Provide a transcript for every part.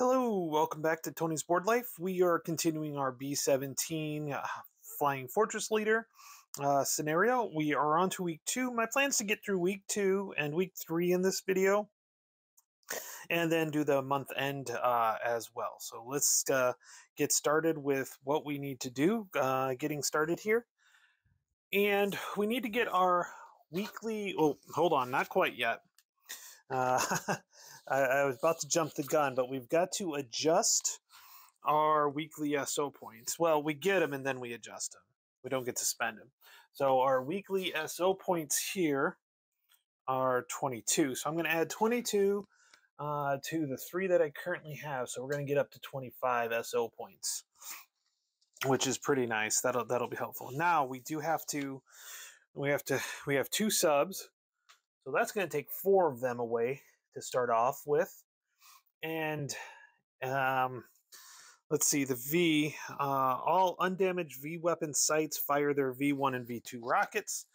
Hello, welcome back to Tony's Board Life. We are continuing our B17 Flying Fortress Leader scenario. We are on to week 2. My plan is to get through week 2 and week 3 in this video, and then do the month end as well. So let's get started with what we need to do getting started here. And we need to get our weekly, oh, hold on, not quite yet. I was about to jump the gun, but we've got to adjust our weekly SO points. Well, we get them and then we adjust them. We don't get to spend them. So our weekly SO points here are 22. So I'm going to add 22 to the 3 that I currently have. So we're going to get up to 25 SO points, which is pretty nice. That'll be helpful. Now we do have to. We have 2 subs. So that's going to take 4 of them away to start off with. And let's see, the V, all undamaged V weapon sights fire their V1 and V2 rockets.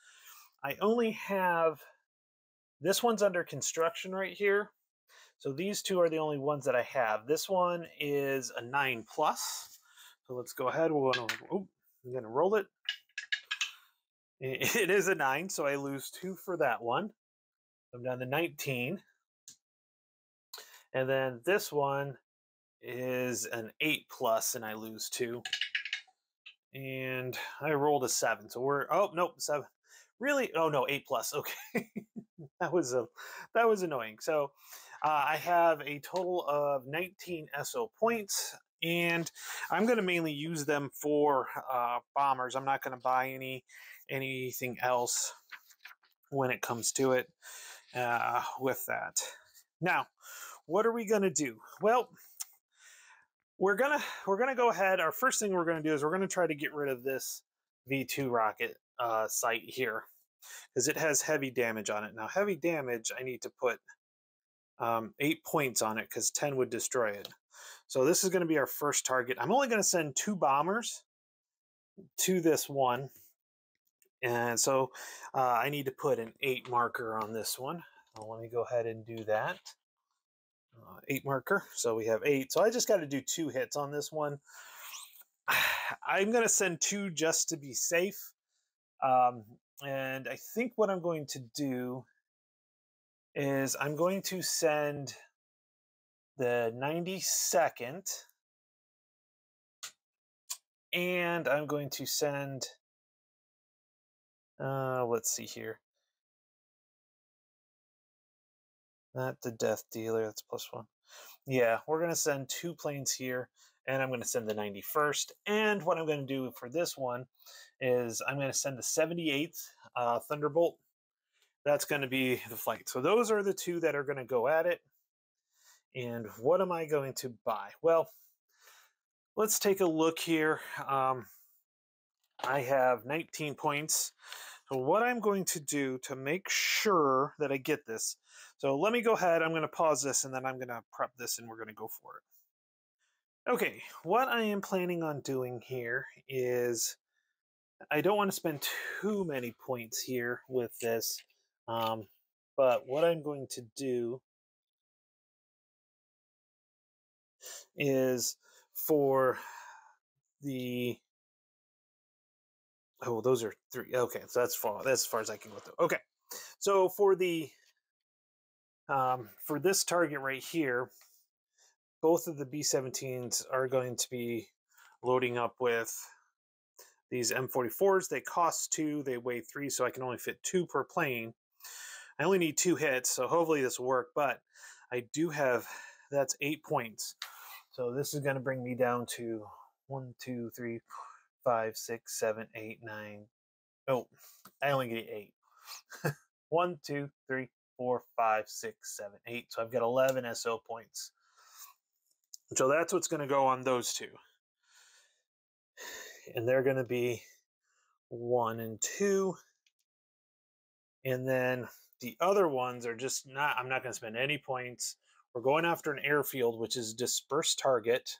I only have, this one's under construction right here. So these 2 are the only ones that I have. This one is a 9+. So let's go ahead. I'm going to roll it. It is a 9, so I lose 2 for that one. I'm down to 19. And then this one is an 8+, and I lose 2. And I rolled a 7. So we're, oh, nope, 7. Really? Oh, no, 8+. Okay. that was annoying. So I have a total of 19 SO points, and I'm going to mainly use them for bombers. I'm not going to buy anything else when it comes to it with that. Now, what are we going to do? Well, we're gonna go ahead. Our first thing we're going to do is we're going to try to get rid of this V2 rocket sight here, because it has heavy damage on it. Now, heavy damage, I need to put 8 points on it because 10 would destroy it. So this is going to be our first target. I'm only going to send 2 bombers to this one, and so I need to put an 8 marker on this one. So let me go ahead and do that. 8 marker. So we have 8. So I just got to do 2 hits on this one. I'm going to send 2 just to be safe. And I think what I'm going to do is I'm going to send the 92nd, and I'm going to send, let's see here. Not the Death Dealer, that's +1. Yeah, we're going to send 2 planes here, and I'm going to send the 91st. And what I'm going to do for this one is I'm going to send the 78th Thunderbolt. That's going to be the flight. So those are the 2 that are going to go at it. And what am I going to buy? Well, let's take a look here. I have 19 points. So what I'm going to do to make sure that I get this, so let me go ahead, I'm going to pause this, and then I'm going to prep this, and we're going to go for it. Okay, what I am planning on doing here is, I don't want to spend too many points here with this, but what I'm going to do is for the, oh, those are 3. Okay, so that's as far as I can go through. Okay, so for the for this target right here, both of the B17s are going to be loading up with these M44s. They cost 2, they weigh 3, so I can only fit 2 per plane. I only need 2 hits, so hopefully this will work, but I do have, that's 8 points. So this is going to bring me down to 1, 2, 3, 5, 6, 7, 8, 9. Oh, I only get 8. 1, 2, 3, 4, 5, 6, 7, 8. So I've got 11 SO points. So that's what's going to go on those two. And they're going to be 1 and 2. And then the other ones are just not, I'm not going to spend any points. We're going after an airfield, which is dispersed target.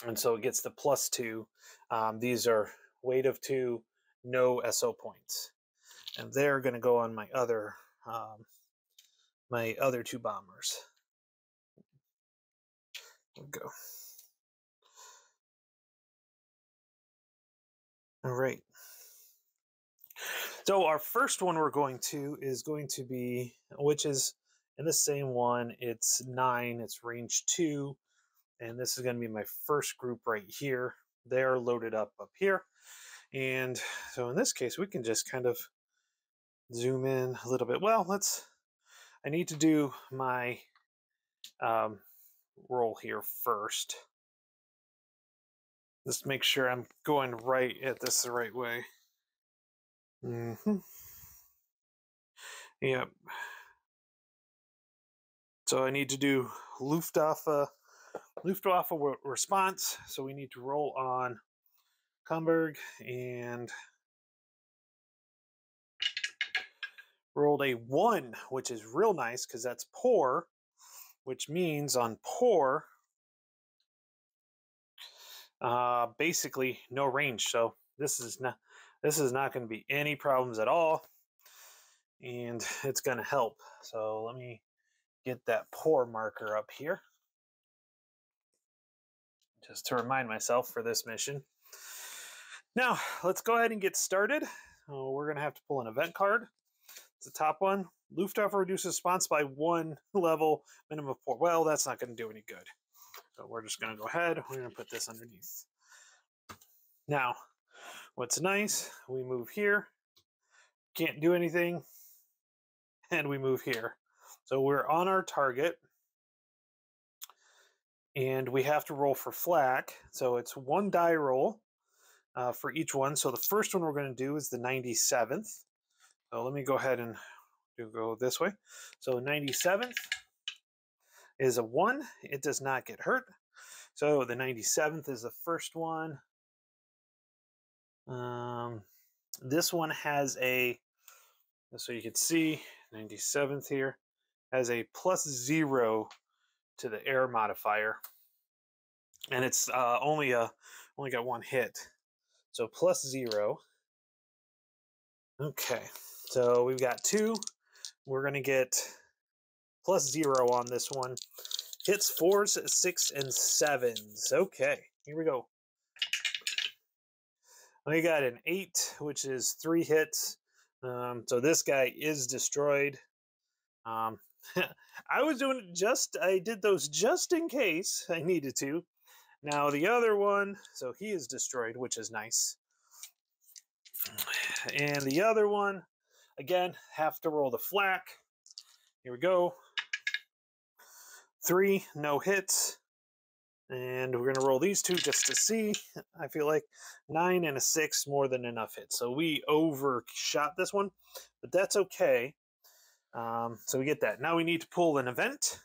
And so it gets the +2. These are weight of 2, no SO points. And they're going to go on my other two bombers. There we go. All right. So our first one we're going to is going to be, which is in the same one, it's 9, it's range 2, and this is going to be my first group right here. They're loaded up here. And so in this case, we can just kind of zoom in a little bit. Well, I need to do my roll here first. Just make sure I'm going right at this the right way. Yep. So I need to do Luftwaffe response. So we need to roll on Comberg and rolled a 1, which is real nice because that's poor, which means on poor, basically no range. So this is not going to be any problems at all, and it's going to help. So let me get that poor marker up here just to remind myself for this mission. Now let's go ahead and get started. We're going to have to pull an event card. It's the top one. Luftwaffe reduces response by 1 level, minimum of 4. Well, that's not going to do any good. So we're just going to go ahead. We're going to put this underneath. Now, what's nice, we move here. Can't do anything. And we move here. So we're on our target. And we have to roll for flak. So it's 1 die roll for each one. So the first one we're going to do is the 97th. So let me go ahead and go this way. So 97th is a 1. It does not get hurt. So the 97th is the first one. This one has a, so you can see 97th here, has a +0 to the air modifier. And it's only got 1 hit. So +0. Okay, so we've got 2. We're going to get +0 on this one. Hits 4s, 6, and 7s. Okay, here we go. We got an 8, which is 3 hits. So this guy is destroyed. I did those just in case I needed to. Now the other one, so he is destroyed, which is nice. And the other one, again, have to roll the flak. Here we go. 3, no hits. And we're going to roll these 2 just to see. I feel like 9 and a 6, more than enough hits. So we overshot this one, but that's okay. So we get that. Now we need to pull an event.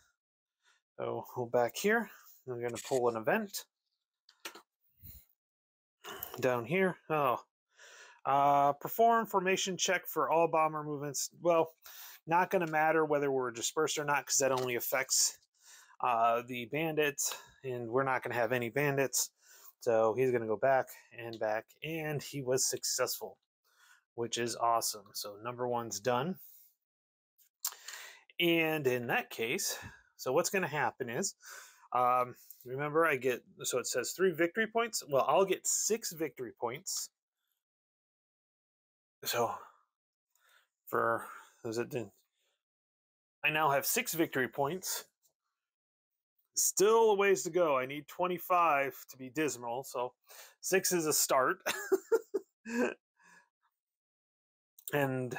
So we'll back here. We're going to pull an event. Down here. Perform formation check for all bomber movements. Well, not going to matter whether we're dispersed or not because that only affects the bandits, and we're not going to have any bandits. So he's going to go back, and he was successful, which is awesome. So number 1's done. And in that case, so what's going to happen is, remember so it says 3 victory points. Well, I'll get 6 victory points. So I now have 6 victory points. Still a ways to go. I need 25 to be dismal, so 6 is a start. And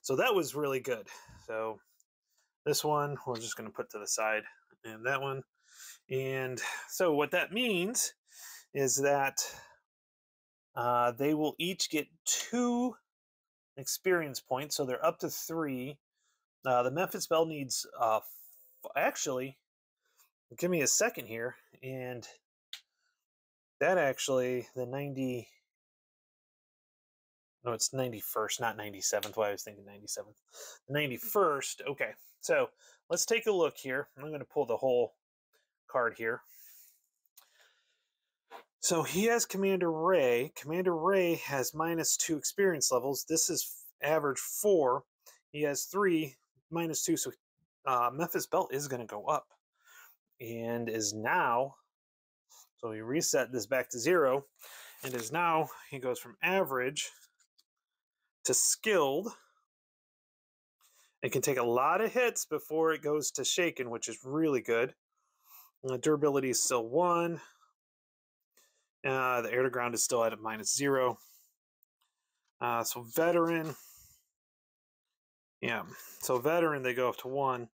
so that was really good. So this one we're just going to put to the side, and that one. And so what that means is that they will each get 2 experience points, so they're up to 3 The Memphis Belle needs, actually, give me a second here, and that actually, the 90, no, it's 91st, not 97th. Why I was thinking 97th. 91st, okay. So let's take a look here. I'm going to pull the whole card here. So he has Commander Ray. Commander Ray has -2 experience levels. This is average 4. He has 3, -2. So Memphis Belle is going to go up. And is now, so we reset this back to 0. And is now, he goes from average to skilled. It can take a lot of hits before it goes to shaken, which is really good. Durability is still 1. The air to ground is still at a -0. So veteran, yeah. So veteran, they go up to 1.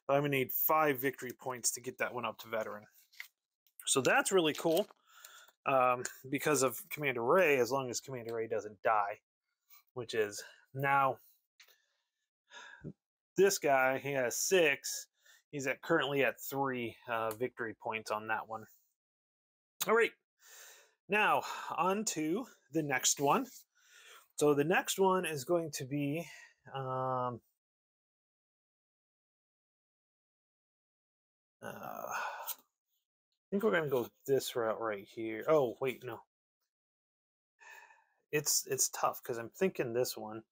But I'm going to need 5 victory points to get that one up to veteran. So that's really cool because of Commander Ray, as long as Commander Ray doesn't die, which is now this guy, he has 6. He's currently at 3 victory points on that one. All right. Now, on to the next one. So the next one is going to be I think we're going to go this route right here. Oh, wait, no. It's tough because I'm thinking this one,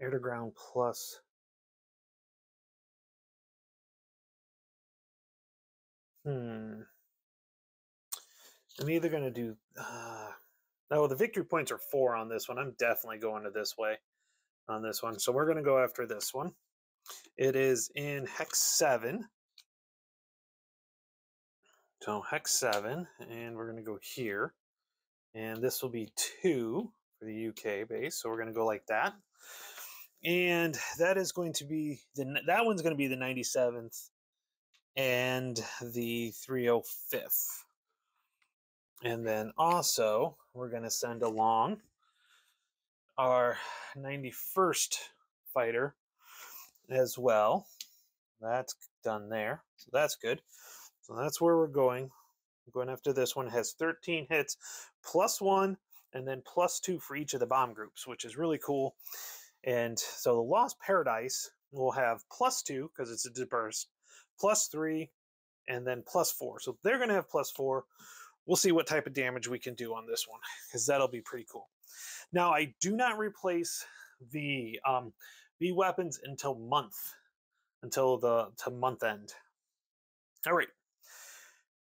air to ground plus. I'm either going to do. No, the victory points are 4 on this one. I'm definitely going to this way on this one. So we're going to go after this one. It is in Hex 7. So Hex 7, and we're going to go here. And this will be 2 for the UK base. So we're going to go like that. And that is going to be, that one's going to be the 97th and the 305th. And then also, we're going to send along our 91st fighter as well. That's done there. So that's good. So that's where we're going. Going after this one. It has 13 hits, +1, and then +2 for each of the bomb groups, which is really cool. And so the Lost Paradise will have +2 because it's a dispersed, +3, and then +4. So they're going to have +4. We'll see what type of damage we can do on this one because that'll be pretty cool. Now, I do not replace the B weapons until month end. All right.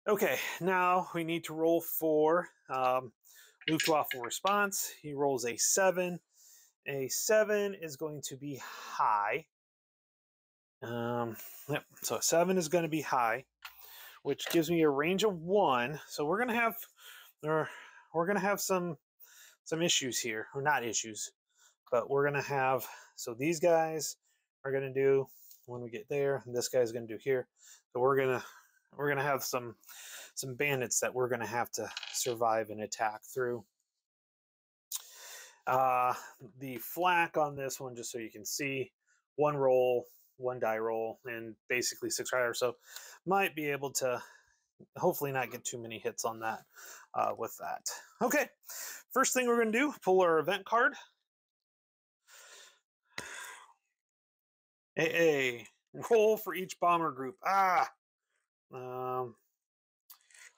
Okay, now we need to roll for Luftwaffe response. He rolls a 7. A 7 is going to be high. Yep. So 7 is going to be high, which gives me a range of 1. So we're gonna have some issues here, or not issues, but we're gonna have. So these guys are gonna do when we get there, and this guy's gonna do here. So we're gonna have some bandits that we're gonna have to survive and attack through. The flak on this one, just so you can see, 1 roll, 1 die roll, and basically 6 riders. So might be able to hopefully not get too many hits on that with that. Okay, first thing we're going to do, pull our event card. AA, roll for each bomber group.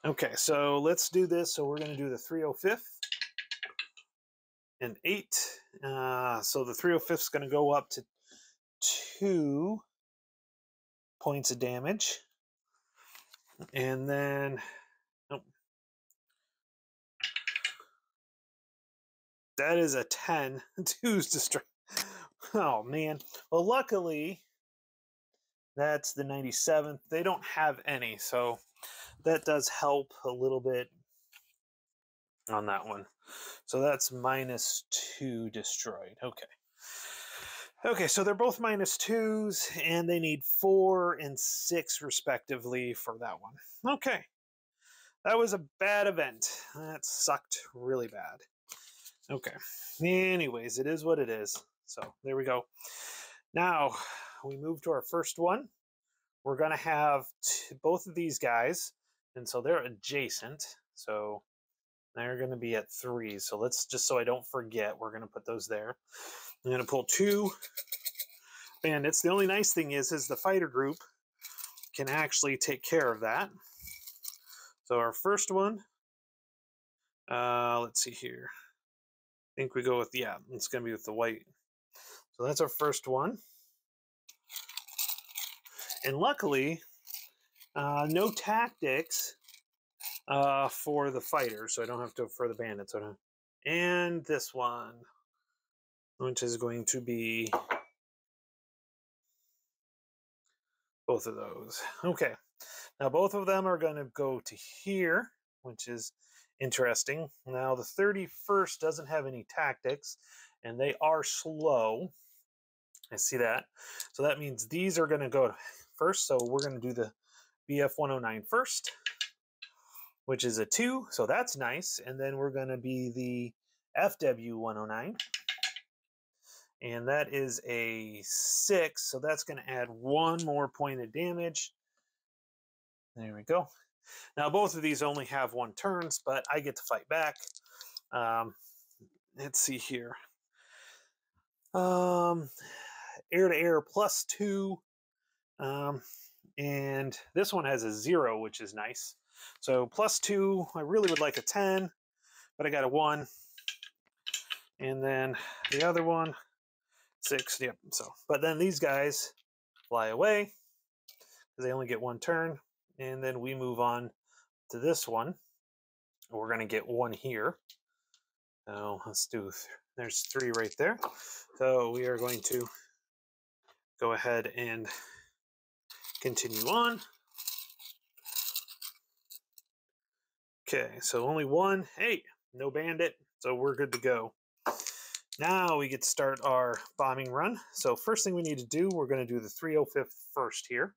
Okay, so let's do this. So we're going to do the 305th. And 8. So the 305th is going to go up to 2 points of damage. And then, oh, that is a 10. 2's destroyed. Oh, man. Well, luckily, that's the 97th. They don't have any, so that does help a little bit on that one. So that's -2 destroyed. Okay. Okay, so they're both -2s, and they need 4 and 6 respectively for that one. Okay. That was a bad event. That sucked really bad. Okay. Anyways, it is what it is. So there we go. Now, we move to our first one. We're going to have both of these guys, and so they're adjacent. So they're going to be at 3. So let's, just so I don't forget, we're going to put those there. I'm going to pull 2 bandits. The only nice thing is the fighter group can actually take care of that. So our first one, let's see here. I think we go with, yeah, it's going to be with the white. So that's our first one. And luckily, no tactics for the fighters, so I don't have to for the bandits. And this one, which is going to be both of those. Okay, now both of them are going to go to here, which is interesting. Now the 31st doesn't have any tactics, and they are slow. I see that. So that means these are going to go first. So we're going to do the BF109 first, which is a 2. So that's nice. And then we're going to be the FW109. And that is a 6. So that's going to add 1 more point of damage. There we go. Now both of these only have 1 turns, but I get to fight back. Let's see here. Air to air +2. And this one has a 0, which is nice. So +2, I really would like a 10, but I got a 1. And then the other one, 6, yep. So, but then these guys fly away because they only get 1 turn. And then we move on to this one. We're going to get 1 here. So let's do, there's 3 right there. So we are going to go ahead and continue on. Okay, so only 1. Hey, no bandit, so we're good to go. Now we get to start our bombing run. So first thing we need to do, we're going to do the 305th first here.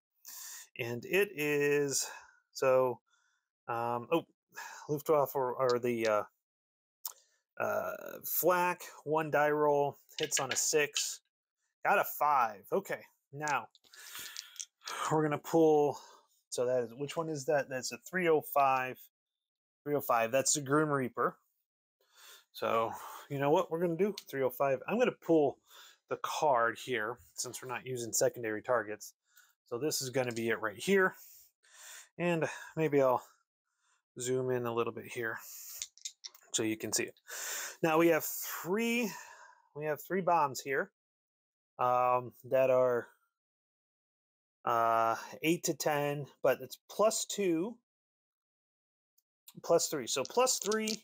And it is, so, Luftwaffe or the flak, 1 die roll, hits on a 6, got a 5. Okay, now we're going to pull, so that is, which one is that? That's a 305. 305, that's the Grim Reaper. So, you know what we're going to do? 305. I'm going to pull the card here since we're not using secondary targets. So this is going to be it right here. And maybe I'll zoom in a little bit here so you can see it. Now we have 3 bombs here that are 8 to 10, but it's +2, +3. So +3.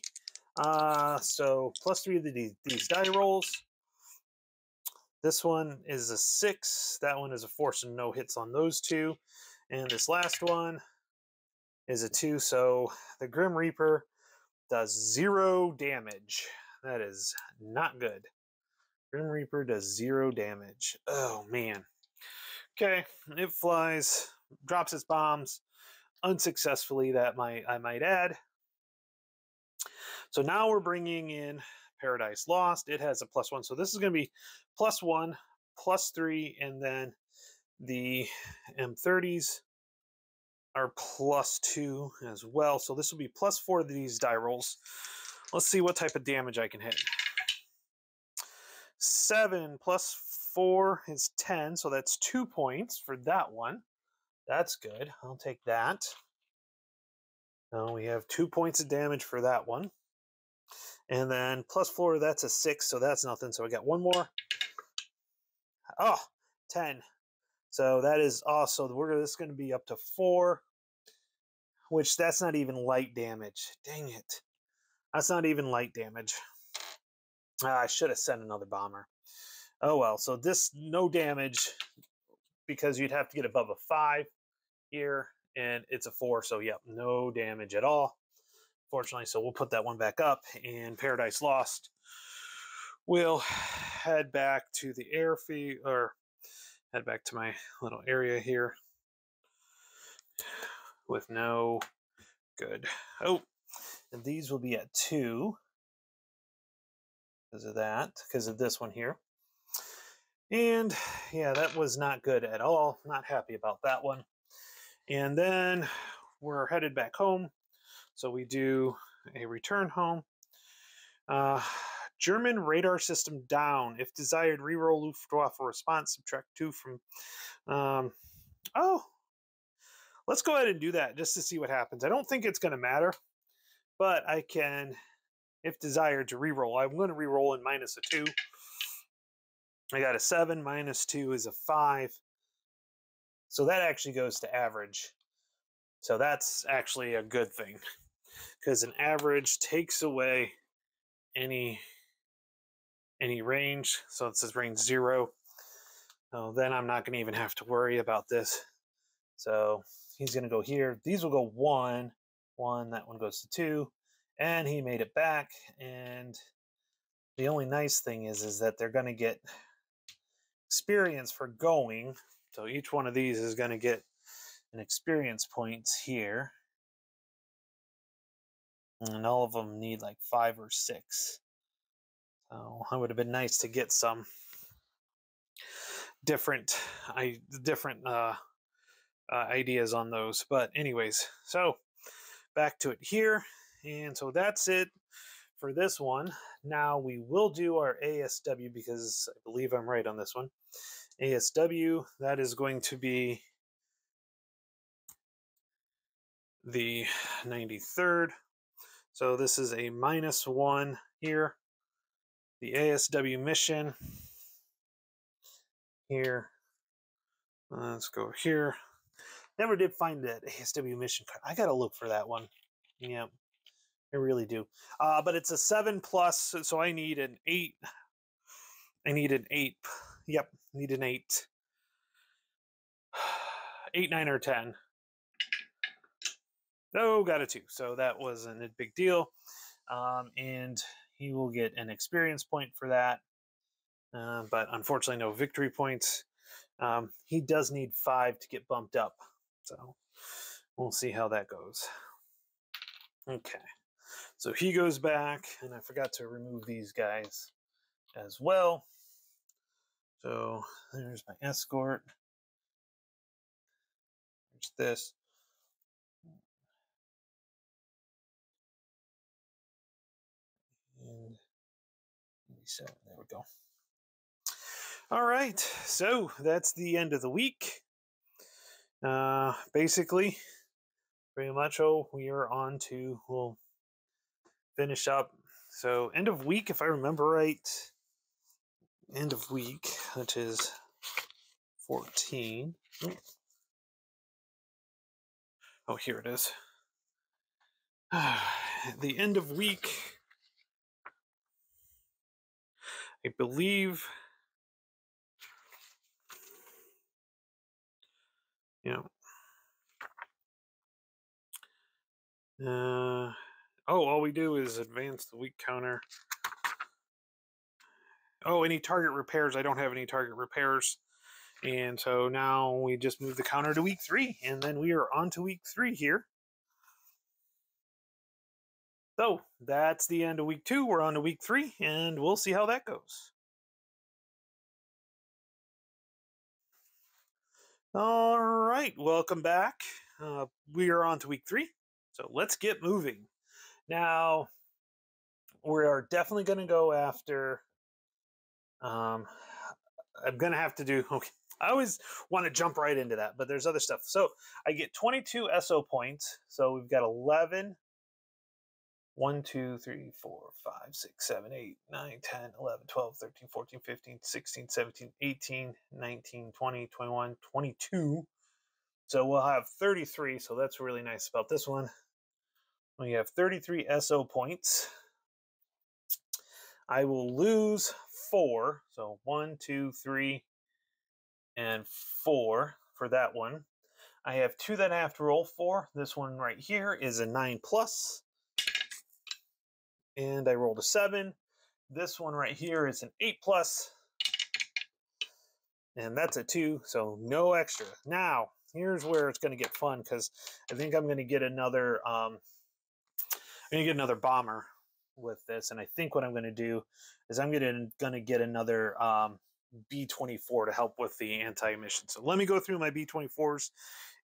So +3 of these die rolls. This one is a 6. That one is a 4, so no hits on those 2. And this last one is a 2. So the Grim Reaper does 0 damage. That is not good. Grim Reaper does 0 damage. Oh man. Okay, it flies, drops its bombs unsuccessfully. I might add. So now we're bringing in Paradise Lost. It has a +1. So this is going to be +1, +3, and then the M30s are +2 as well. So this will be +4 of these die rolls. Let's see what type of damage I can hit. 7 + 4 is 10, so that's 2 points for that one. That's good. I'll take that. Now we have 2 points of damage for that one. And then +4, that's a 6, so that's nothing. So I got 1 more. Oh, 10. So that is also, this is going to be up to 4, which that's not even light damage. Dang it. That's not even light damage. I should have sent another bomber. Oh well, so this, no damage, because you'd have to get above a 5 here, and it's a 4, so yep, no damage at all. Fortunately, so we'll put that one back up, and Paradise Lost will head back to the airfield, or head back to my little area here with no good. Oh, and these will be at 2 because of that, because of this one here. And yeah, that was not good at all. Not happy about that one. And then we're headed back home. So we do a return home. Uh, German radar system down. If desired, reroll Luftwaffe response, subtract 2 from. Oh, let's go ahead and do that just to see what happens. I don't think it's going to matter, but I can, if desired, to reroll. I'm going to reroll in minus a 2. I got a 7, minus 2 is a 5. So that actually goes to average. So that's actually a good thing, because an average takes away any range. So it says range 0. So then I'm not going to even have to worry about this. So he's going to go here. These will go 1, 1. That one goes to 2. And he made it back. And the only nice thing is that they're going to get experience for going. So each one of these is going to get an experience points here. And all of them need like 5 or 6. So it would have been nice to get some different ideas on those. But anyways, so back to it here. And so that's it for this one. Now we will do our ASW, because I believe I'm right on this one. ASW, that is going to be the 93rd. So this is a -1 here. The ASW mission here. Let's go here. Never did find that ASW mission card. I gotta look for that one. Yeah, I really do. But it's a 7+, so I need an 8. I need an 8. Yep, need an 8. 8, 9, or 10. Oh, got a 2. So that wasn't a big deal. And he will get an experience point for that. But unfortunately, no victory points. He does need 5 to get bumped up. So we'll see how that goes. Okay. So he goes back, and I forgot to remove these guys as well. So there's my escort. There's this. And so there we go. All right. So that's the end of the week. Basically, pretty much, we are on to, we'll finish up. So end of week, if I remember right, end of week, which is 14. Oh, here it is. The end of week, I believe, all we do is advance the week counter. Oh, any target repairs? I don't have any target repairs. And so now we just move the counter to week 3, and then we are on to week 3 here. So that's the end of week 2. We're on to week 3, and we'll see how that goes. All right, welcome back. We are on to week 3, so let's get moving. Now, we are definitely going to go after. I'm going to have to do. Okay, I always want to jump right into that, but there's other stuff. So I get 22 SO points. So we've got 11. 1, 2, 3, 4, 5, 6, 7, 8, 9, 10, 11, 12, 13, 14, 15, 16, 17, 18, 19, 20, 21, 22. So we'll have 33. So that's really nice about this one. We have 33 SO points. I will lose 4. So 1, 2, 3, and 4 for that one. I have 2 that I have to roll for. This one right here is a 9+. And I rolled a 7. This one right here is an 8+. And that's a 2, so no extra. Now, here's where it's going to get fun, because I think I'm going to get another bomber with this. And I think what I'm going to do is I'm going to get another B24 to help with the anti-emission. So let me go through my B24s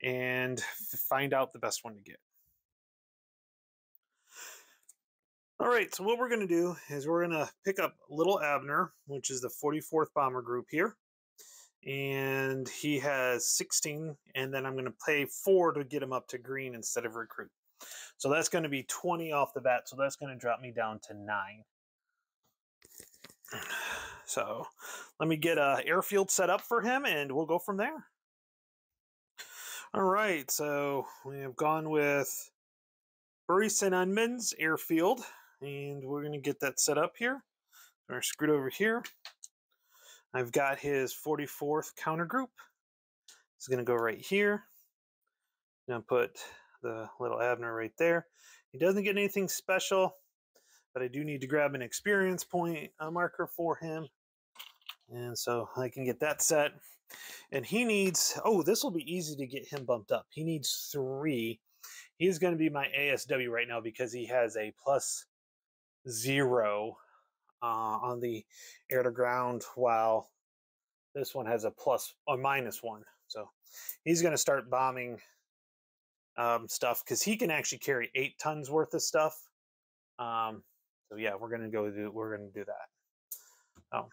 and find out the best one to get. All right, so what we're going to do is we're going to pick up Little Abner, which is the 44th Bomber Group here. And he has 16, and then I'm going to pay 4 to get him up to green instead of recruit. So that's going to be 20 off the bat, so that's going to drop me down to 9. So let me get an airfield set up for him, and we'll go from there. All right, so we have gone with Bury St. Edmunds Airfield, and we're going to get that set up here. We're screwed over here. I've got his 44th counter group. It's going to go right here. I'm going to put the Little Abner right there. He doesn't get anything special, but I do need to grab an experience point marker for him. And so I can get that set. And he needs, oh, this will be easy to get him bumped up. He needs 3. He's going to be my ASW right now because he has a +0 on the air to ground, while this one has a -1. So he's going to start bombing stuff because he can actually carry 8 tons worth of stuff. So yeah, we're going to do that. Oh,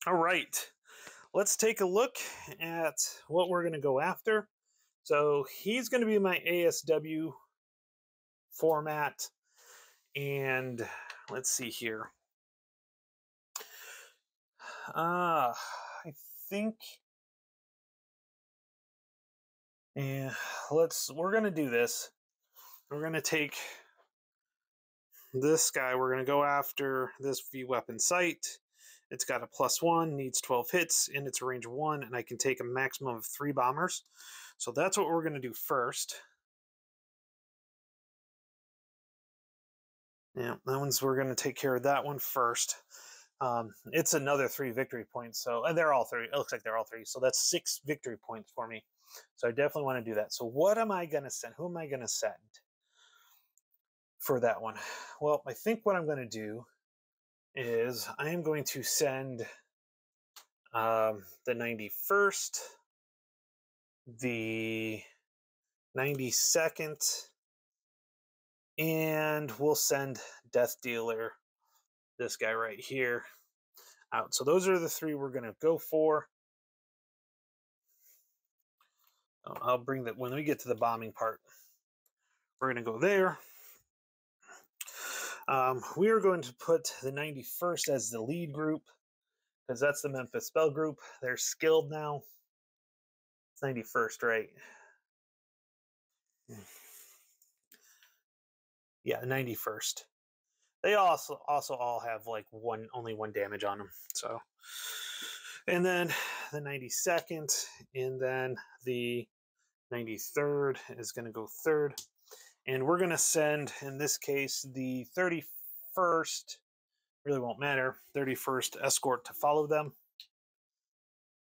all right. Let's take a look at what we're going to go after. So he's going to be my ASW format, and let's see here. I think, yeah, we're going to do this. We're going to take this guy. We're going to go after this V weapon sight. It's got a +1, needs 12 hits, and it's a range of 1, and I can take a maximum of 3 bombers. So that's what we're going to do first. Yeah, we're going to take care of that one first. It's another 3 victory points. So they're all 3. It looks like they're all 3. So that's 6 victory points for me. So I definitely want to do that. So what am I going to send? Who am I going to send for that one? Well, I think what I'm going to do is I am going to send the 91st, the 92nd, and we'll send Death Dealer, this guy right here, out. So those are the 3 we're going to go for. I'll bring that when we get to the bombing part. We're going to go there. We are going to put the 91st as the lead group because that's the Memphis Spell group. They're skilled now. It's 91st, right? Yeah, 91st. They also all have like only 1 damage on them. So, and then the 92nd, and then the 93rd is going to go 3rd. And we're going to send, in this case, the 31st, really won't matter, 31st escort to follow them.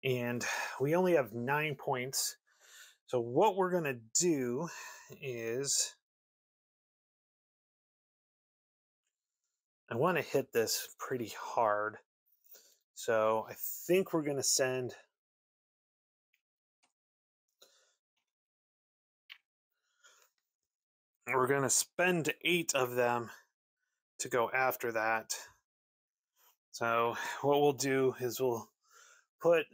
And we only have 9 points. So what we're going to do is, I want to hit this pretty hard. So I think we're going to send, we're going to spend 8 of them to go after that. So what we'll do is we'll put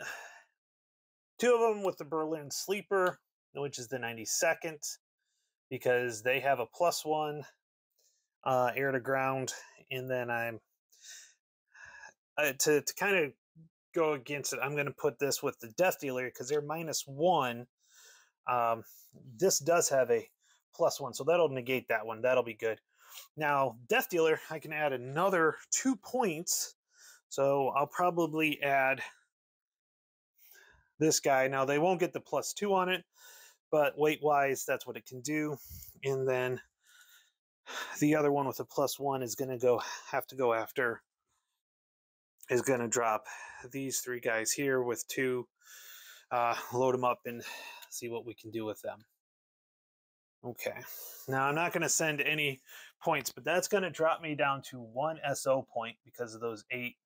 2 of them with the Berlin Sleeper, which is the 92nd, because they have a +1 air to ground. And then I'm to kind of go against it, I'm going to put this with the Death Dealer because they're -1. This does have a +1, so that'll negate that one. That'll be good. Now, Death Dealer, I can add another 2 points. So I'll probably add this guy. Now, they won't get the +2 on it, but weight-wise, that's what it can do. And then the other one with a +1 is going to have to go after, is going to drop these 3 guys here with 2, load them up and see what we can do with them. Okay, now I'm not going to send any points, but that's going to drop me down to 1 SO point because of those 8,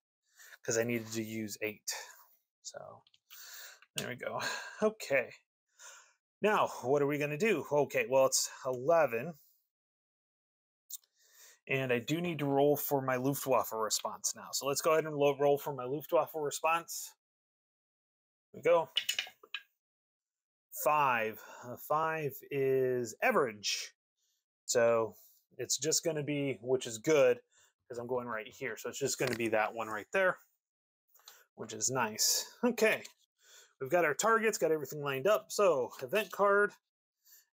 because I needed to use 8. So there we go. Okay. Now, what are we going to do? Okay, well, it's 11. And I do need to roll for my Luftwaffe response now. So let's go ahead and roll for my Luftwaffe response. Here we go. 5. 5 is average. So it's just going to be, which is good, because I'm going right here. So it's just going to be that one right there, which is nice. Okay. We've got our targets, got everything lined up. So event card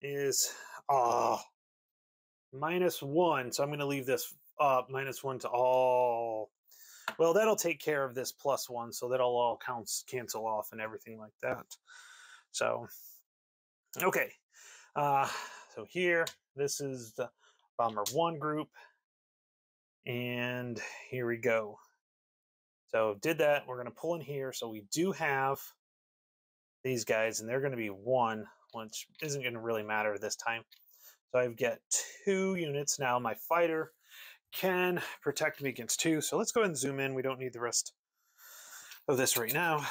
is -1. So I'm going to leave this -1 to all. Well, that'll take care of this +1. So that'll all cancel off and everything like that. So, okay. So here, this is the Bomber 1 group. And here we go. So did that. We're going to pull in here. So we do have these guys, and they're going to be 1, which isn't going to really matter this time. So I've got 2 units. Now my fighter can protect me against 2. So let's go ahead and zoom in. We don't need the rest of this right now.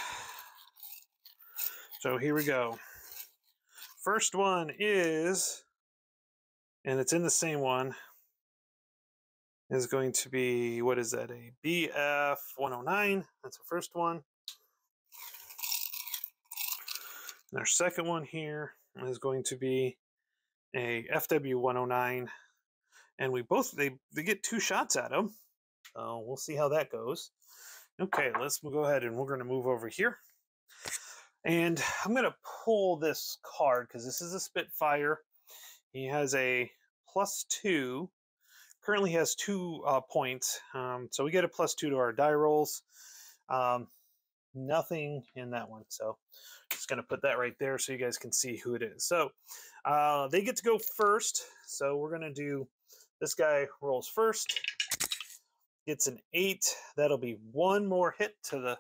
So here we go. First one is, and it's in the same one, is going to be, what is that, a BF-109. That's the first one. And our second one here is going to be a FW-109. And they get 2 shots at them. So we'll see how that goes. Okay, let's go ahead and we're going to move over here. And I'm going to pull this card because this is a Spitfire. He has a +2. Currently has 2 points. So we get a +2 to our die rolls. Nothing in that one. So just going to put that right there so you guys can see who it is. So they get to go first. So we're going to do, this guy rolls first. Gets an 8. That'll be 1 more hit to the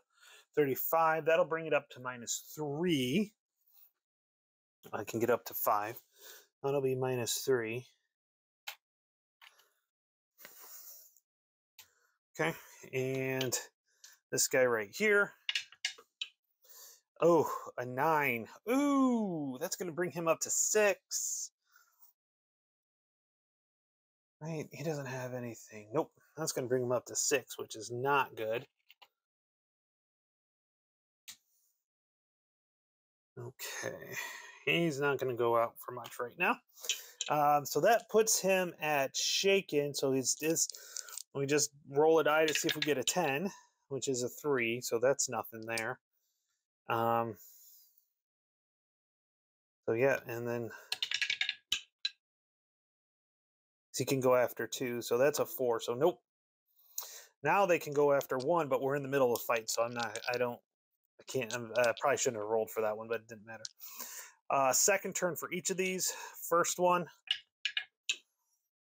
35. That'll bring it up to -3. I can get up to 5. That'll be -3. Okay, and this guy right here. Oh, a 9. Ooh, that's going to bring him up to 6. Right, he doesn't have anything. Nope, that's going to bring him up to 6, which is not good. Okay, he's not going to go out for much right now. So that puts him at shaken. So we just roll a die to see if we get a 10, which is a 3. So that's nothing there. So yeah, and then he can go after 2. So that's a 4. So nope. Now they can go after 1, but we're in the middle of a fight. So I probably shouldn't have rolled for that one, but it didn't matter. Second turn for each of these. First one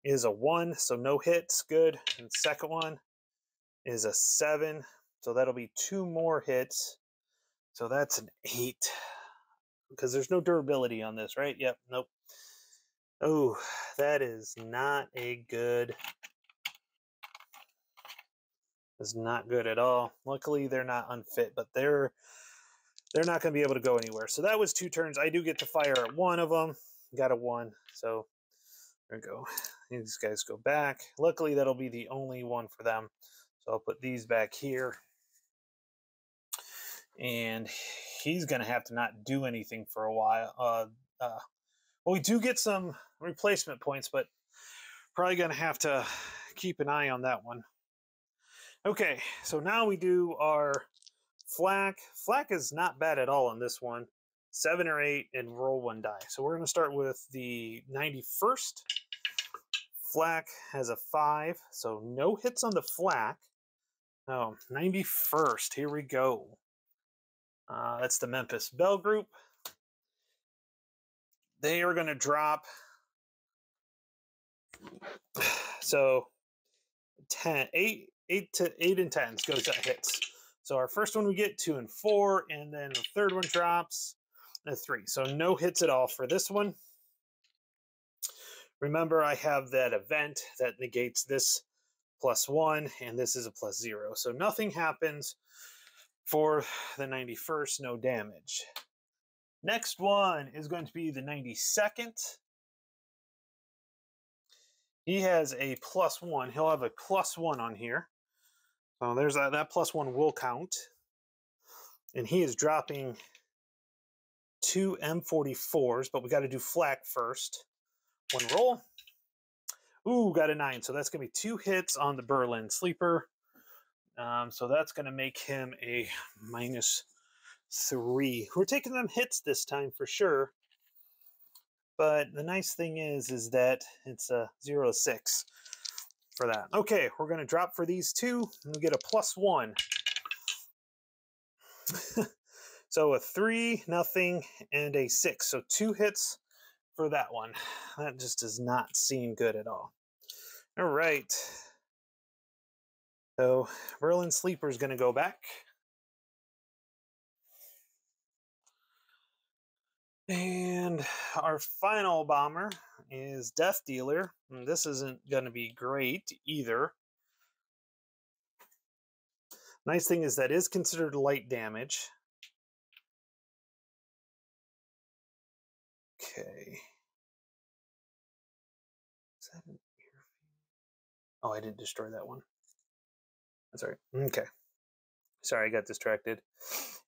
is a 1, so no hits, good. And second one is a 7, so that'll be 2 more hits. So that's an 8, because there's no durability on this, right? Yep, nope. Oh, that is not a good. Is not good at all. Luckily, they're not unfit, but they're not going to be able to go anywhere. So that was 2 turns. I do get to fire at 1 of them. Got a 1, so there we go. These guys go back. Luckily, that'll be the only one for them. So I'll put these back here. And he's going to have to not do anything for a while. Well, we do get some replacement points, but probably going to have to keep an eye on that one. Okay, so now we do our flak. Flak is not bad at all on this one. 7 or 8 and roll 1 die. So we're going to start with the 91st. Flak has a 5, so no hits on the flak. Oh, 91st, here we go. That's the Memphis Bell Group. They are going to drop. So 8 and 10s goes that hits. So our first one we get 2 and 4, and then the third one drops a 3. So no hits at all for this one. Remember, I have that event that negates this +1, and this is a +0. So nothing happens For the 91st, no damage. Next one is going to be the 92nd. He has a +1. He'll have a +1 on here. So there's that +1 will count. And he is dropping 2 M44s, but we got to do flak first. One roll. Ooh, got a 9. So that's going to be 2 hits on the Berlin Sleeper. So that's going to make him a -3. We're taking them hits this time for sure. But the nice thing is that it's a 0-6 for that. Okay, we're going to drop for these two and we get a +1. So a 3, nothing, and a 6. So 2 hits for that one. That just does not seem good at all. All right. So Berlin Sleeper is going to go back. And our final bomber is Death Dealer. And this isn't going to be great either. Nice thing is that is considered light damage. Okay. Is that an earphone? Oh, I didn't destroy that one. That's all right. Okay. Sorry, I got distracted.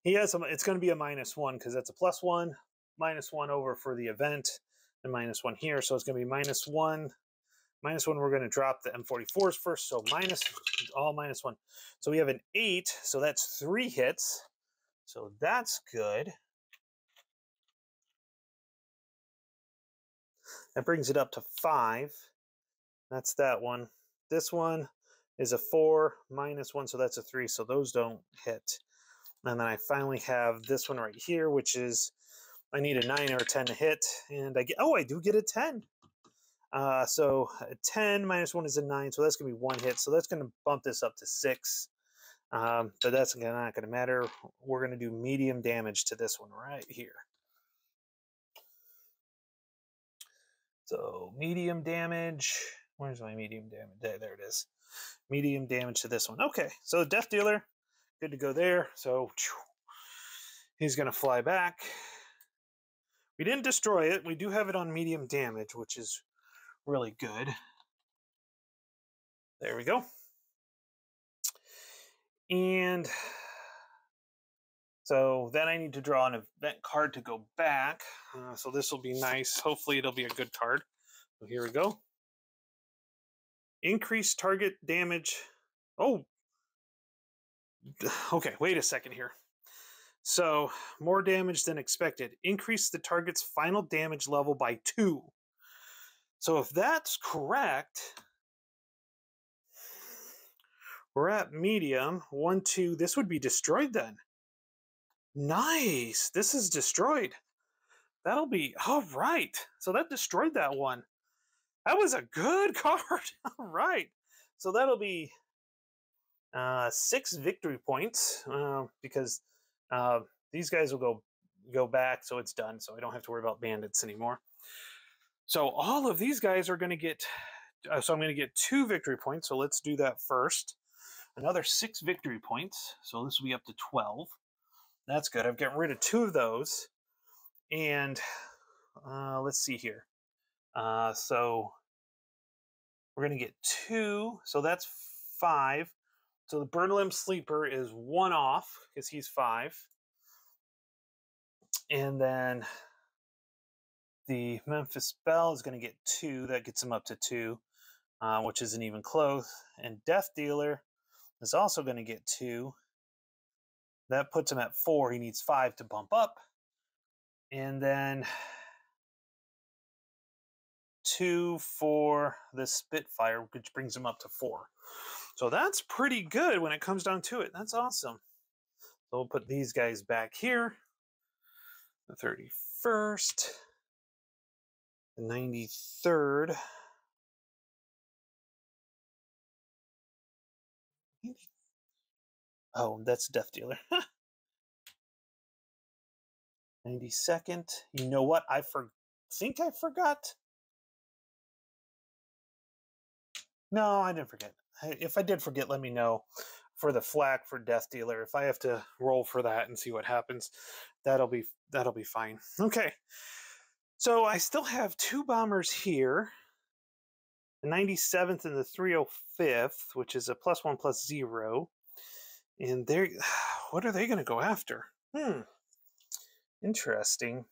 He has some. It's going to be a -1 because that's a +1, -1 over for the event, and -1 here. So it's going to be -1. -1. We're going to drop the M44s first. So all -1. So we have an 8. So that's 3 hits. So that's good. That brings it up to 5. That's that one. This one is a 4, -1, so that's a 3. So those don't hit. And then I finally have this one right here, which is, I need a 9 or a 10 to hit. And I get, oh, I do get a 10. So a 10 -1 is a 9. So that's going to be 1 hit. So that's going to bump this up to 6. But that's not going to matter. We're going to do medium damage to this one right here. So medium damage. Where's my medium damage? There it is. Medium damage to this one. Okay, so Death Dealer, good to go there. So he's going to fly back. We didn't destroy it. We do have it on medium damage, which is really good. There we go. And so then I need to draw an event card to go back. So this will be nice. Hopefully it'll be a good card. So here we go. Increase target damage. Oh, okay. Wait a second here. So more damage than expected. Increase the target's final damage level by 2. So if that's correct, we're at medium. 1, 2. This would be destroyed then. Nice. This is destroyed. That'll be all right. So that destroyed that one. That was a good card. All right. So that'll be 6 victory points because these guys will go back, so it's done. So I don't have to worry about bandits anymore. So all of these guys are going to get. So I'm going to get 2 victory points. So let's do that first. Another 6 victory points. So this will be up to 12. That's good. I've gotten rid of 2 of those. And let's see here. So we're going to get 2. So that's 5. So the Berlin Sleeper is 1 off because he's 5. And then the Memphis Belle is going to get 2. That gets him up to 2, which isn't even close. And Death Dealer is also going to get 2. That puts him at 4. He needs 5 to bump up. And then 2 for the Spitfire, which brings him up to 4. So that's pretty good when it comes down to it. That's awesome. So we'll put these guys back here. The 31st. The 93rd. Oh, that's Death Dealer. 92nd. You know what? I think I forgot. No, I didn't forget. If I did forget, let me know. for the flak for Death Dealer. If I have to roll for that and see what happens, that'll be fine. Okay. So I still have 2 bombers here. The 97th and the 305th, which is a +1/+0. And they're, what are they going to go after? Interesting.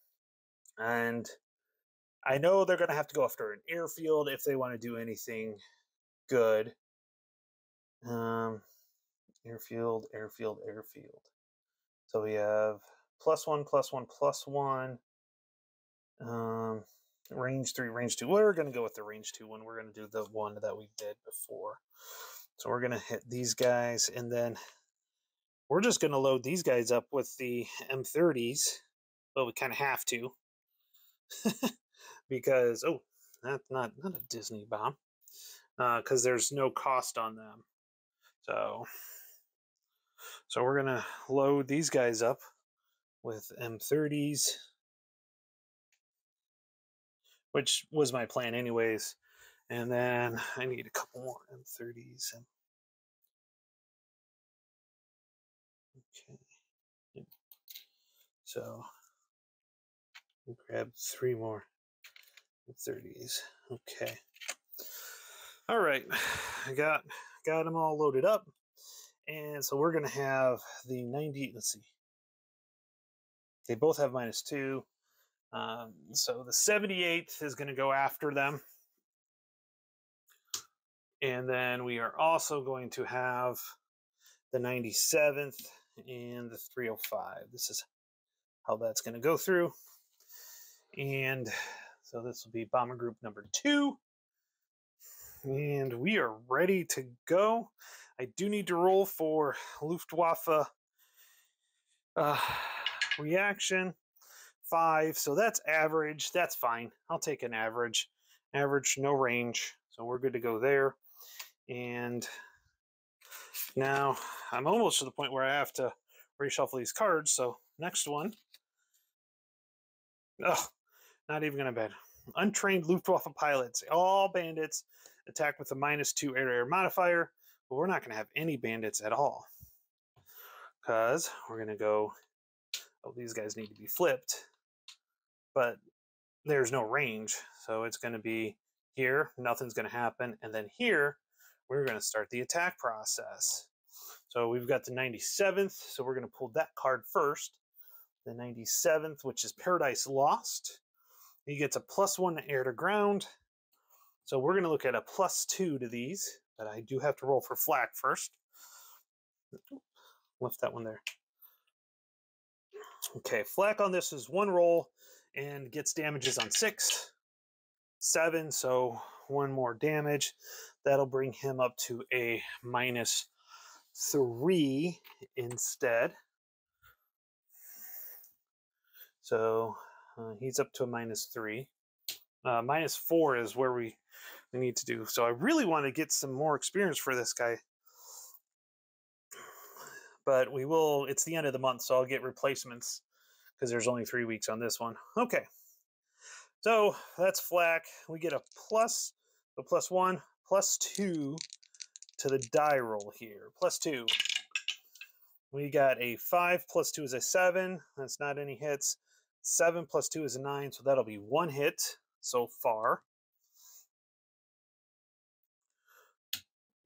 And I know they're going to have to go after an airfield if they want to do anything good. Airfield. So we have +1/+1/+1. Range 3, range 2. We're going to go with the range 2 one. We're going to do the one that we did before. So we're going to hit these guys, and then we're just going to load these guys up with the M30s. Well, we kind of have to. Because, oh, that's not a Disney bomb. Because there's no cost on them. So we're going to load these guys up with M30s, which was my plan anyways. And then I need a couple more M30s. Okay. So we'll grab 3 more M30s. Okay. All right. I got them all loaded up. And so we're going to have the 90. Let's see. They both have -2. So the 78th is going to go after them. And then we are also going to have the 97th and the 305. This is how that's going to go through. And so this will be bomber group number 2. And we are ready to go. I do need to roll for Luftwaffe reaction 5. So that's average. That's fine. I'll take an average. Average, no range. So we're good to go there. And now I'm almost to the point where I have to reshuffle these cards. So next one. Oh, not even going to bet. Untrained Luftwaffe pilots. All bandits attack with a -2 air-to-air modifier. But we're not going to have any bandits at all. Because we're going to go... Oh, these guys need to be flipped. But there's no range. So it's going to be here. Nothing's going to happen. And then here, we're going to start the attack process. So we've got the 97th. So we're going to pull that card first. The 97th, which is Paradise Lost. He gets a +1 air to ground. So we're going to look at a +2 to these. But I do have to roll for flak first. Left that one there. Okay, flak on this is 1 roll and gets damages on 6, 7, so 1 more damage. That'll bring him up to a -3 instead. So he's up to a -3. -4 is where we need to do. So I really want to get some more experience for this guy. But we will, it's the end of the month, so I'll get replacements because there's only 3 weeks on this one. Okay. So that's flak. We get a +1, +2 to the die roll here. +2. We got a 5 +2 is a 7. That's not any hits. 7 +2 is a 9, so that'll be 1 hit so far.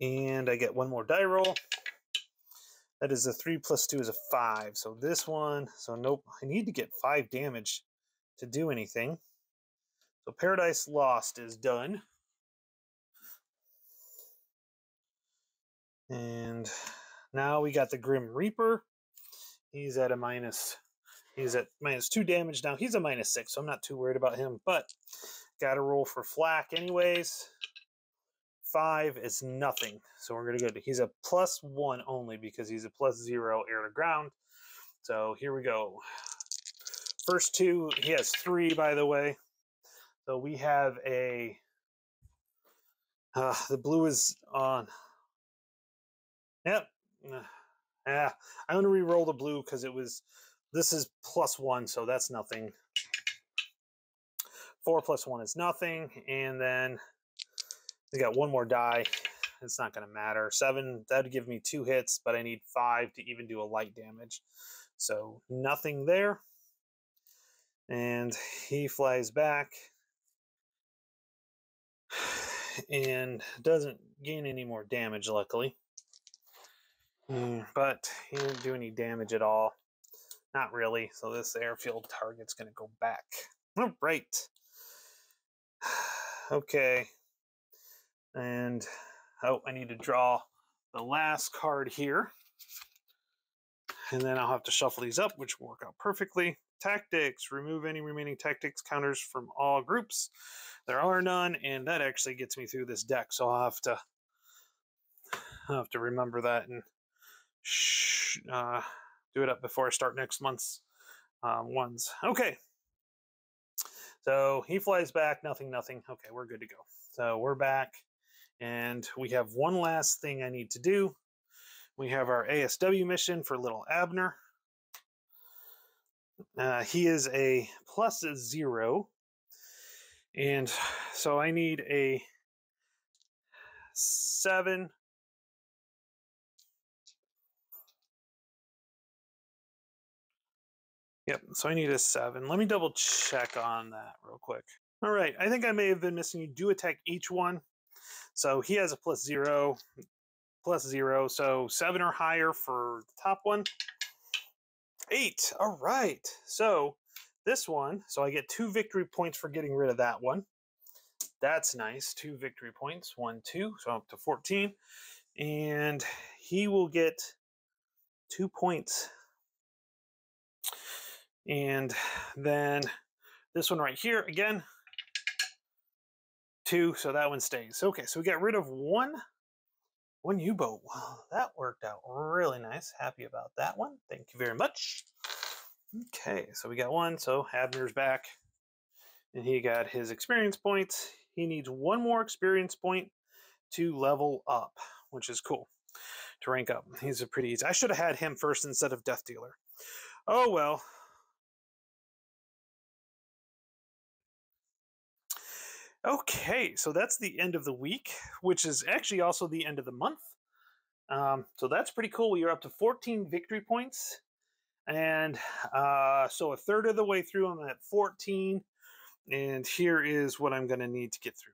And I get 1 more die roll. That is a 3 +2 is a 5. So this one, so nope, I need to get 5 damage to do anything. So Paradise Lost is done. And now we got the Grim Reaper. He's at a -2 damage now. He's a -6, so I'm not too worried about him, but got to roll for flak anyways. 5 is nothing. So we're going to go to, he's a +1 only because he's a +0 air to ground. So here we go. First 2, he has 3, by the way. So we have a, the blue is on. Yep. Yeah, I'm going to re-roll the blue because this is +1, so that's nothing. 4 + 1 is nothing. And then we got 1 more die. it's not going to matter. 7, that'd give me 2 hits, but I need 5 to even do a light damage. So nothing there. And he flies back and doesn't gain any more damage, luckily. But he didn't do any damage at all. Not really. So this airfield target's going to go back. All right. Okay. And I need to draw the last card here. And then I'll have to shuffle these up, which will work out perfectly. Tactics. Remove any remaining tactics counters from all groups. There are none, and that actually gets me through this deck. So I'll have to remember that and do it up before I start next month's ones. Okay. So he flies back. Nothing. Okay, we're good to go. So we're back, and we have one last thing I need to do. We have our ASW mission for little Abner. He is a +0. And so I need a 7. Yep, so I need a 7. Let me double check on that real quick. All right, I think I may have been missing. You do attack each one. So he has a +0, +0. So 7 or higher for the top one. 8. All right. So this one, so I get 2 victory points for getting rid of that one. That's nice. 2 victory points. 1, 2. So up to 14. And he will get 2 points. And then this one right here, again, 2. So that one stays. Okay, so we got rid of one U-boat. Wow, that worked out really nice. Happy about that one. Thank you very much. Okay, so we got 1. So Abner's back. And he got his experience points. He needs 1 more experience point to level up, which is cool, to rank up. He's a pretty easy. I should have had him first instead of Death Dealer. Oh, well. Okay, so that's the end of the week, which is actually also the end of the month. So that's pretty cool. You're up to 14 victory points. And so a third of the way through, I'm at 14. And here is what I'm going to need to get through.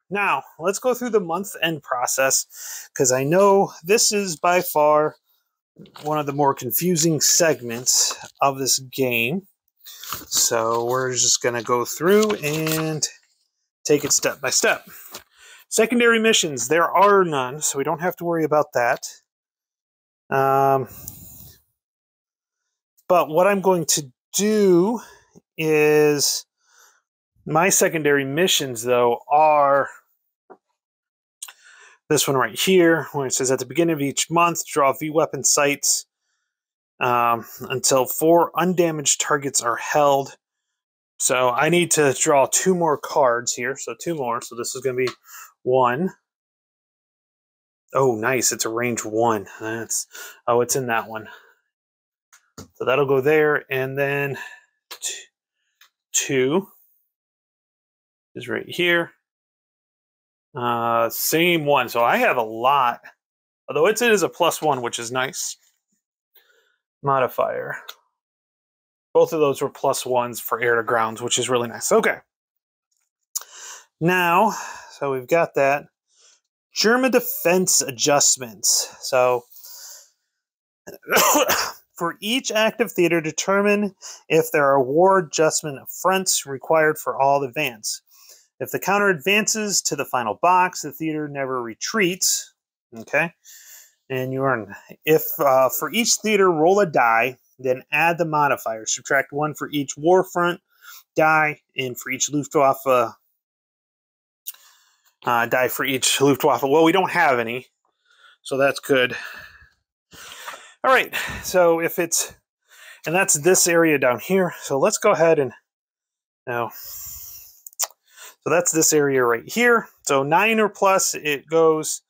Now, let's go through the month end process, because I know this is by far one of the more confusing segments of this game. So we're just going to go through and take it step by step. Secondary missions, there are none, so we don't have to worry about that. But what I'm going to do is, my secondary missions, though, are this one right here, where it says at the beginning of each month, draw V-weapon sights until 4 undamaged targets are held. So I need to draw 2 more cards here. So 2 more. So this is going to be 1. Oh, nice. It's a range 1. It's in that one. So that'll go there. And then 2 is right here. Same one. So I have a lot. Although it is a +1, which is nice. Modifier. Both of those were +1s for air to grounds, which is really nice. Okay. Now, so we've got that. German defense adjustments. So for each active theater, determine if there are war adjustment fronts required for all advance. If the counter advances to the final box, the theater never retreats. Okay. And you earn. If for each theater, roll a die, then add the modifier. Subtract 1 for each war front die, and for each Luftwaffe die for each Luftwaffe. Well, we don't have any, so that's good. All right, so if it's, and that's this area down here. So let's go ahead and now. So that's this area right here. So 9 or plus, it goes.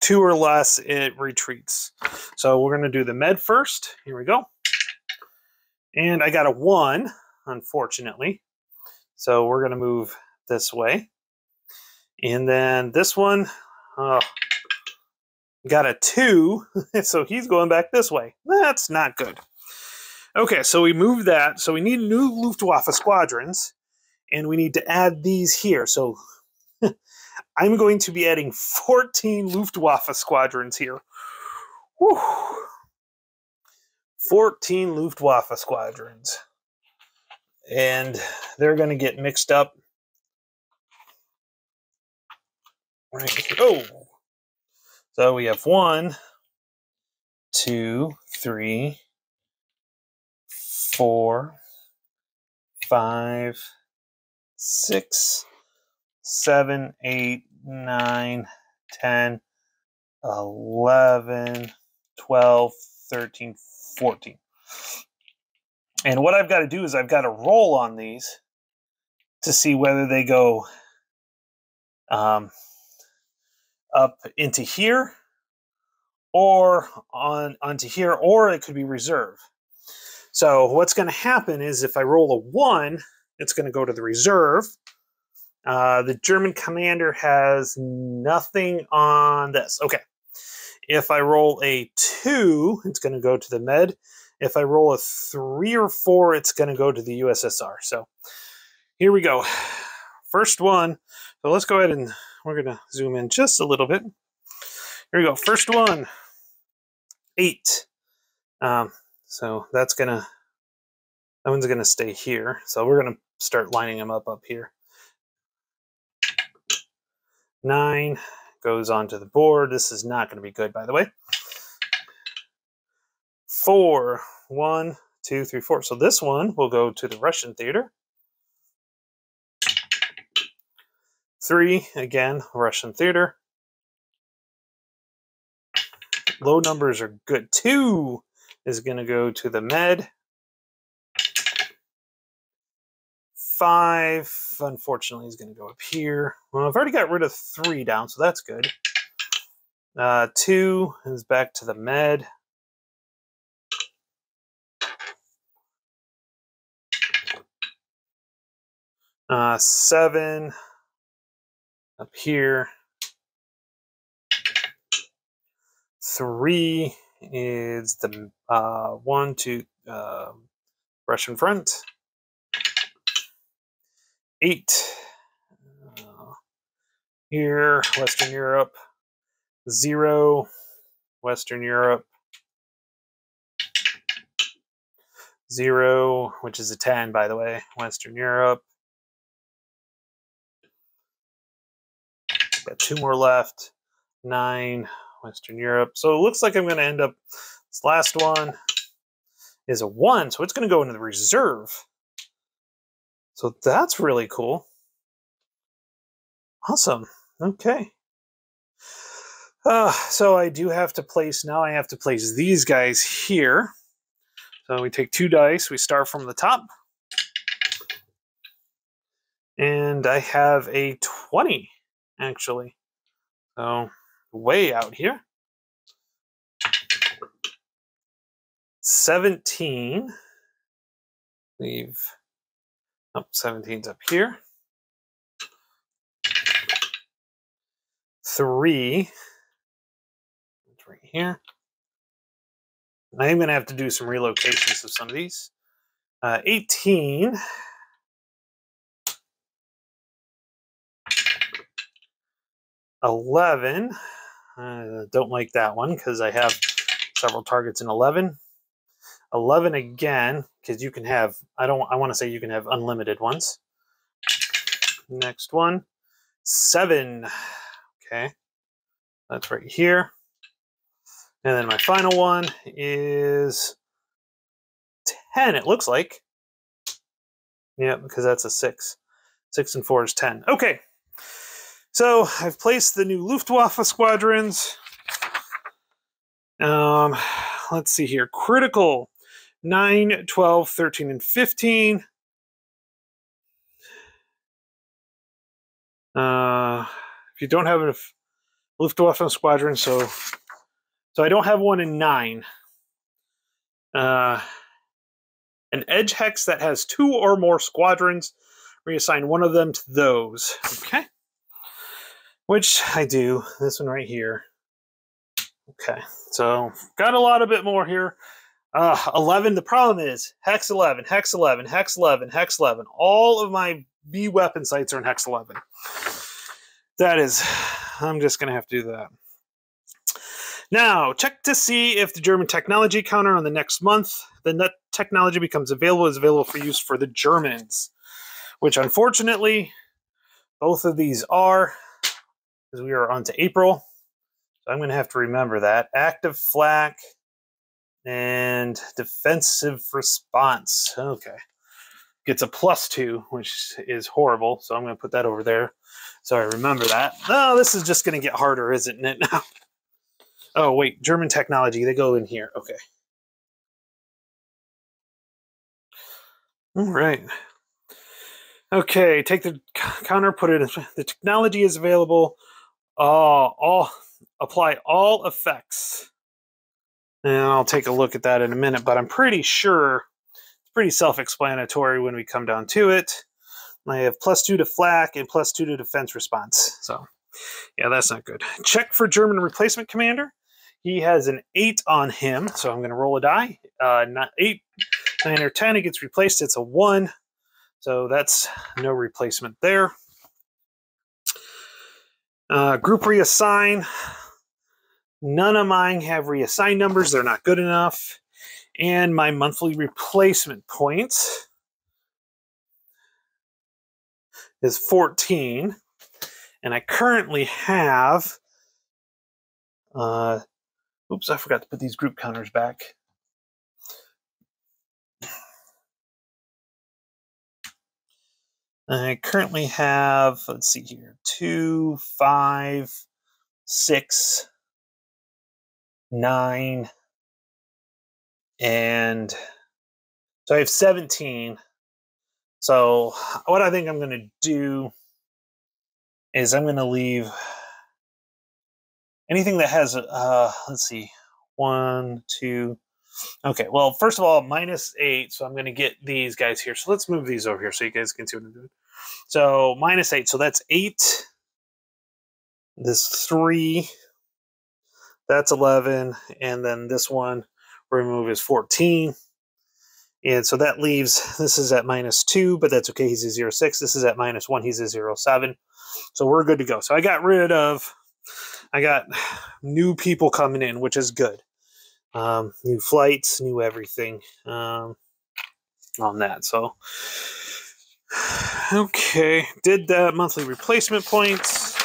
2 or less, it retreats. So we're going to do the med first. Here we go. And I got a 1, unfortunately. So we're going to move this way. And then this one got a 2, so he's going back this way. That's not good. Okay, so we moved that. So we need new Luftwaffe squadrons, and we need to add these here. So I'm going to be adding 14 Luftwaffe squadrons here. Whew. 14 Luftwaffe squadrons. And they're going to get mixed up right here. Oh! So we have 1, 2, 3, 4, 5, 6, 7, 8, 9, 10, 11, 12, 13, 14. And what I've got to do is I've got to roll on these to see whether they go up into here or onto here, or it could be reserve. So what's going to happen is if I roll a 1, it's going to go to the reserve. The German commander has nothing on this. Okay. If I roll a 2, it's going to go to the med. If I roll a 3 or 4, it's going to go to the USSR. So here we go. First one. So let's go ahead and we're going to zoom in just a little bit. Here we go. First one, 8. So that one's going to stay here. So we're going to start lining them up here. 9 goes onto the board. This is not going to be good, by the way. 4, 1, 2, 3, 4. So this one will go to the Russian theater. 3, again, Russian theater. Low numbers are good. 2 is going to go to the med. 5, unfortunately, is going to go up here. Well, I've already got rid of 3 down, so that's good. 2 is back to the med. 7 up here. 3 is the 1, 2 Russian front. 8 here, Western Europe. 0, Western Europe. 0, which is a 10, by the way, Western Europe. Got 2 more left. 9, Western Europe. So it looks like I'm going to end up, this last one is a 1, so it's going to go into the reserve. So that's really cool. Awesome. Okay. So I do have to place, now I have to place these guys here. So we take 2 dice, we start from the top. And I have a 20, actually. So way out here. 17. Leave. Oh, 17's up here. 3. It's right here. I am going to have to do some relocations of some of these. 18. 11. Don't like that one because I have several targets in 11. 11 again, because you can have, I want to say you can have unlimited ones. Next one. 7. Okay. That's right here. And then my final one is 10, it looks like. Yeah, because that's a 6. 6 and 4 is 10. Okay. So I've placed the new Luftwaffe squadrons. Let's see here. Critical 9, 12, 13, and 15. If you don't have a Luftwaffe squadron, so I don't have one in 9. An edge hex that has 2 or more squadrons reassign one of them to those. Okay. Which I do. This one right here. Okay. So got a lot of bit more here. 11. The problem is hex 11, hex 11, hex 11, hex 11. All of my V weapon sites are in hex 11. That is, I'm just going to have to do that. Now, check to see if the German technology counter on the next month, then that technology becomes available, is available for use for the Germans, which unfortunately, both of these are, because we are on to April. So I'm going to have to remember that. Active flak and defensive response. Okay. Gets a +2, which is horrible. So I'm going to put that over there. So I remember that. Oh, this is just going to get harder, isn't it now? Oh, wait. German technology. They go in here. Okay. All right. Okay. Take the counter, put it in. The technology is available. Apply all effects. And I'll take a look at that in a minute, but I'm pretty sure it's pretty self-explanatory when we come down to it. I have +2 to flak and +2 to defense response. So, yeah, that's not good. Check for German replacement commander. He has an 8 on him, so I'm going to roll a die. Not 8, 9, or 10. It gets replaced. It's a 1. So that's no replacement there. Group reassign. None of mine have reassigned numbers. They're not good enough. And my monthly replacement points is 14. And I currently have... oops, I forgot to put these group counters back. I currently have, let's see here, 2, 5, 6, 9, and so I have 17. So what I think I'm going to do is I'm going to leave anything that has, let's see, 1, 2. Okay, well, first of all, -8, so I'm going to get these guys here. So let's move these over here so you guys can see what I'm doing. So -8, so that's 8. This 3, that's 11, and then this one remove is 14. And so that leaves, this is at -2, but that's okay, he's a 0.6. This is at -1, he's a 0.7. So we're good to go. So I got new people coming in, which is good. New flights, new everything on that. So, okay, did that monthly replacement points.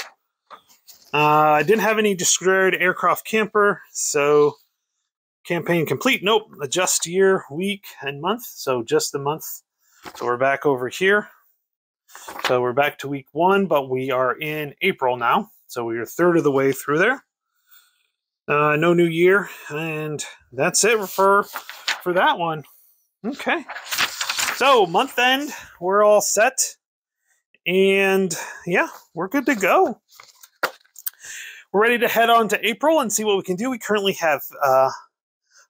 I didn't have any destroyed aircraft camper, so campaign complete. Nope, adjust year, week, and month. So just the month. So we're back over here. So we're back to week 1, but we are in April now. So we are 1/3 of the way through there. No new year, and that's it for that one. Okay. So month end, we're all set. And yeah, we're good to go. We're ready to head on to April and see what we can do. We currently have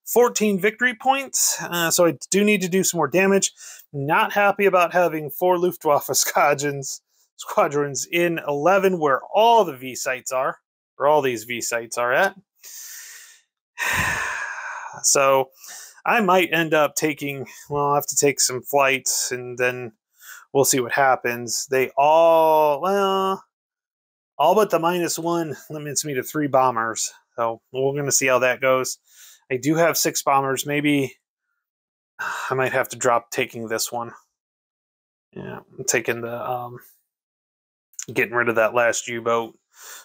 14 victory points, so I do need to do some more damage. Not happy about having 4 Luftwaffe squadrons in 11, where all the V sites are, or all these V sites are at. So I might end up taking, well, I'll have to take some flights, and then we'll see what happens. They all but the -1 limits me to 3 bombers. So we're going to see how that goes. I do have 6 bombers. Maybe I might have to drop taking this one. Yeah, I'm taking the, getting rid of that last U-boat.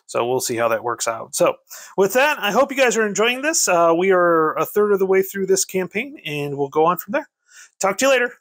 So we'll see how that works out. So with that, I hope you guys are enjoying this. We are 1/3 of the way through this campaign, and we'll go on from there. Talk to you later.